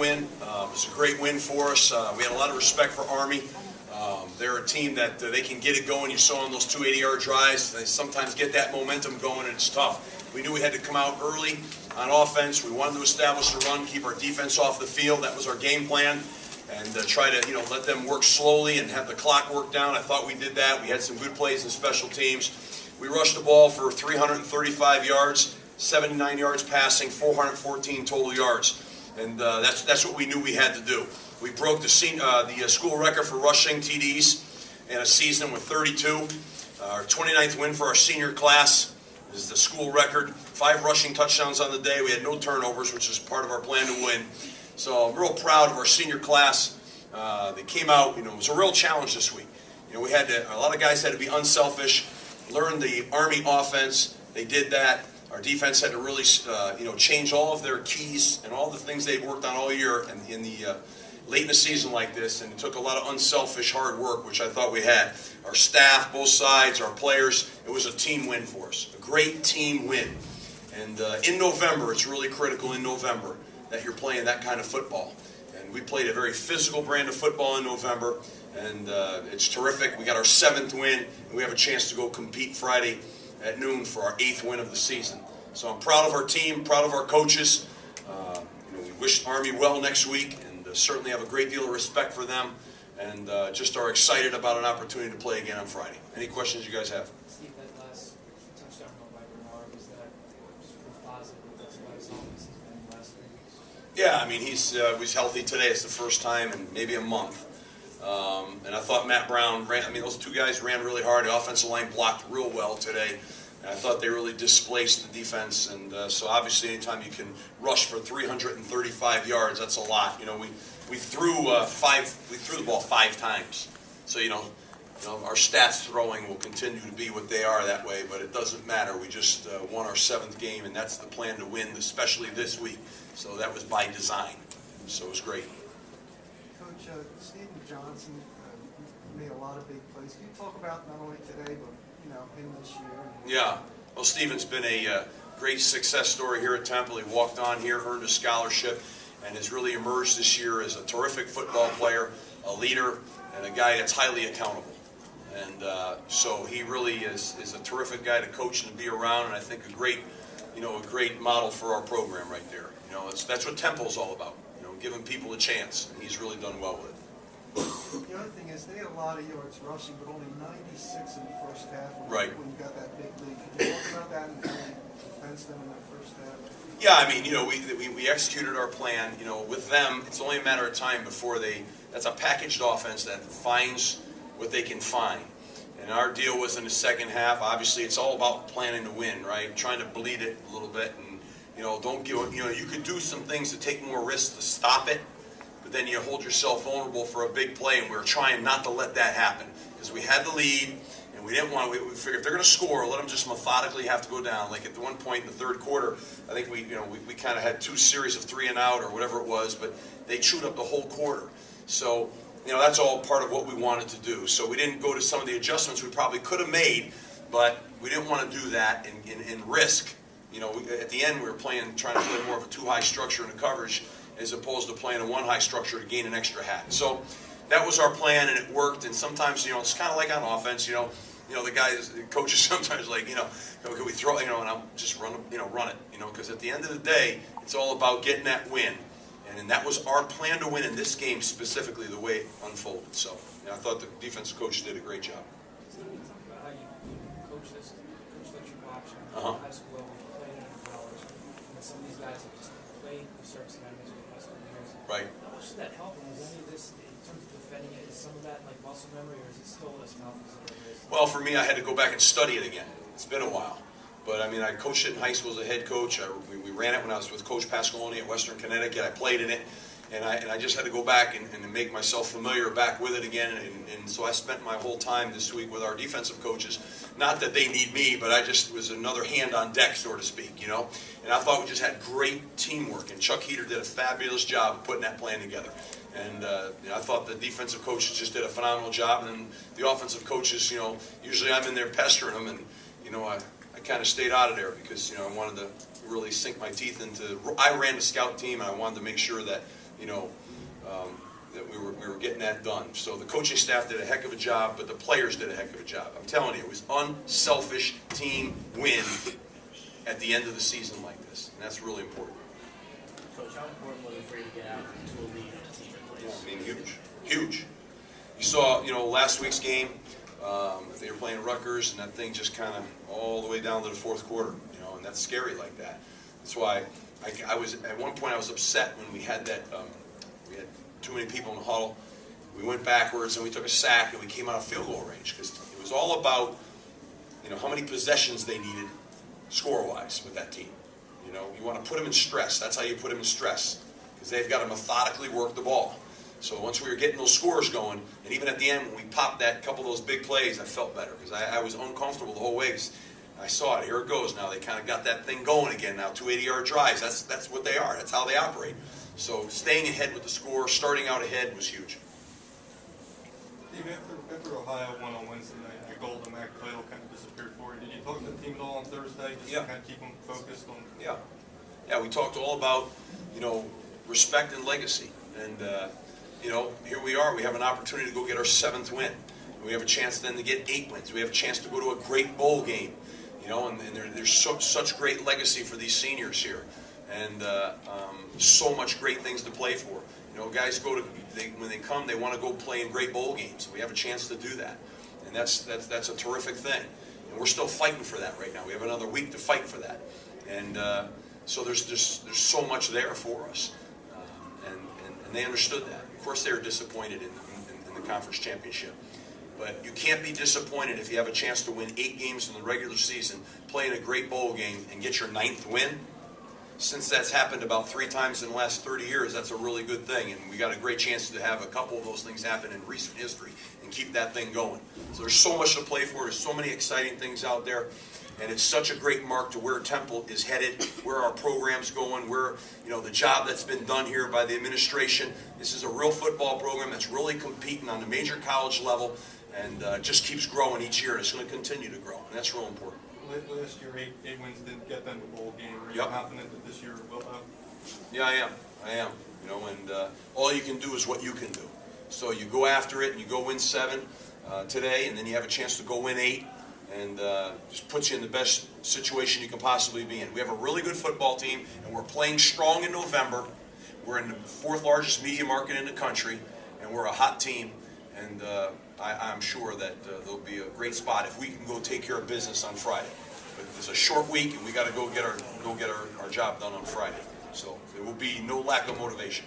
Win. It was a great win for us. We had a lot of respect for Army. They're a team that they can get it going. You saw on those 2 80-yard drives. They sometimes get that momentum going, and it's tough. We knew we had to come out early on offense. We wanted to establish the run, keep our defense off the field. That was our game plan, and try to let them work slowly and have the clock work down. I thought we did that. We had some good plays in special teams. We rushed the ball for 335 yards, 79 yards passing, 414 total yards. And that's what we knew we had to do. We broke the school record for rushing TDs in a season with 32. Our 29th win for our senior class is the school record. 5 rushing touchdowns on the day. We had no turnovers, which is part of our plan to win. So I'm real proud of our senior class. They came out. It was a real challenge this week. We had a lot of guys had to be unselfish, learn the Army offense. They did that. Our defense had to really, change all of their keys and all the things they'd worked on all year late in the season like this. And it took a lot of unselfish hard work, which I thought we had. Our staff, both sides, our players, it was a team win for us. A great team win. And in November, it's really critical in November that you're playing that kind of football. And we played a very physical brand of football in November. And it's terrific. We got our 7th win, and we have a chance to go compete Friday at noon for our 8th win of the season. So I'm proud of our team, proud of our coaches. We wish Army well next week, and certainly have a great deal of respect for them, and just are excited about an opportunity to play again on Friday. Any questions you guys have? Steve, that last touchdown by Bernard, was that just proof positive that's why his offense has been in the last 3 weeks? Yeah, he's healthy today. It's the first time in maybe a month. And I thought Matt Brown those 2 guys ran really hard. The offensive line blocked real well today. And I thought they really displaced the defense. And so obviously anytime you can rush for 335 yards, that's a lot. We threw the ball 5 times. So, our stats throwing will continue to be what they are that way, but it doesn't matter. We just won our 7th game, and that's the plan to win, especially this week. So that was by design. So it was great. Coach, Stephen Johnson made a lot of big plays. Can you talk about not only today, but him this year? Yeah. Well, Stephen's been a great success story here at Temple. He walked on here, earned a scholarship, and has really emerged this year as a terrific football player, a leader, and a guy that's highly accountable. And so he really is a terrific guy to coach and to be around, and I think a great model for our program right there. That's what Temple's all about. Giving people a chance, and he's really done well with it. The other thing is they had a lot of yards rushing, but only 96 in the first half. Right. When you got that big lead, can you talk about that and how you defensed them in that first half? Yeah, we executed our plan. With them, it's only a matter of time before that's a packaged offense that finds what they can find. And our deal was in the second half. Obviously, it's all about planning to win, right? Trying to bleed it a little bit, and don't give. You could do some things to take more risks to stop it, but then you hold yourself vulnerable for a big play, and we were trying not to let that happen because we had the lead, and we didn't want. We figured if they're going to score, let them just methodically have to go down. Like at one point in the third quarter, I think we kind of had 2 series of 3 and out or whatever it was, but they chewed up the whole quarter. So that's all part of what we wanted to do. So we didn't go to some of the adjustments we probably could have made, but we didn't want to do that and risk. At the end we were trying to play more of a 2-high structure in the coverage as opposed to playing a 1-high structure to gain an extra hat. So that was our plan, and it worked. And sometimes, it's kind of like on offense, the coaches sometimes like, can we throw, and I'll just run it, because at the end of the day, it's all about getting that win. And that was our plan to win in this game specifically, the way it unfolded. So I thought the defensive coach did a great job. Talk about how you coach that you're watching in high school level, you played in college, and some of these guys have just played the service academies for the past 20 years. Right. How much did that help? And was any of this, in terms of defending it, is some of that like muscle memory, or is it still as tough as it is? Well, for me, I had to go back and study it again. It's been a while. But, I coached it in high school as a head coach. We ran it when I was with Coach Pasqualoni at Western Connecticut. I played in it. And I just had to go back and make myself familiar back with it again. And so I spent my whole time this week with our defensive coaches. Not that they need me, but I just was another hand on deck, so to speak, And I thought we just had great teamwork. And Chuck Heater did a fabulous job of putting that plan together. And I thought the defensive coaches just did a phenomenal job. And then the offensive coaches, usually I'm in there pestering them. And, I kind of stayed out of there because, I wanted to really sink my teeth into. I ran the scout team, and I wanted to make sure that that we were getting that done. So the coaching staff did a heck of a job, but the players did a heck of a job. I'm telling you, it was unselfish team win at the end of the season like this, and that's really important. Coach, how important was it for you to get out to a lead team in place? I mean, huge. You saw, last week's game. They were playing Rutgers, and that thing just kind of all the way down to the fourth quarter. And that's scary like that. That's why I was at one point I was upset when we had that. We had too many people in the huddle. We went backwards and we took a sack and we came out of field goal range because it was all about how many possessions they needed score-wise with that team. You want to put them in stress. That's how you put them in stress because they've got to methodically work the ball. So once we were getting those scores going, and even at the end when we popped that couple of those big plays, I felt better because I was uncomfortable the whole way. I saw it. Here it goes. Now they kind of got that thing going again. Now 280-yard drives. That's what they are. That's how they operate. So staying ahead with the score, starting out ahead was huge. Steve, after Ohio won on Wednesday night, your Golden Mac title kind of disappeared for you. Did you talk to the team at all on Thursday just to kind of keep them focused on? Yeah. We talked all about respect and legacy, and here we are. We have an opportunity to go get our 7th win. We have a chance then to get 8 wins. We have a chance to go to a great bowl game. And there's such great legacy for these seniors here, and so much great things to play for. Guys when they come, they want to go play in great bowl games. We have a chance to do that, and that's a terrific thing. And we're still fighting for that right now. We have another week to fight for that, and so there's so much there for us, and they understood that. Of course, they were disappointed in the conference championship. But you can't be disappointed if you have a chance to win 8 games in the regular season, play in a great bowl game, and get your 9th win. Since that's happened about 3 times in the last 30 years, that's a really good thing. And we got a great chance to have a couple of those things happen in recent history and keep that thing going. So there's so much to play for. There's so many exciting things out there. And it's such a great mark to where Temple is headed, where our program's going, where the job that's been done here by the administration. This is a real football program that's really competing on the major college level. And just keeps growing each year. It's going to continue to grow, and that's real important. Last year, 8 wins didn't get them to bowl game. Are you confident that this year will have? Yeah, I am. And all you can do is what you can do. So you go after it, and you go win 7 today, and then you have a chance to go win 8, and just puts you in the best situation you can possibly be in. We have a really good football team, and we're playing strong in November. We're in the 4th largest media market in the country, and we're a hot team. And I'm sure that there'll be a great spot if we can go take care of business on Friday. But it's a short week, and we got to go get our job done on Friday. So there will be no lack of motivation.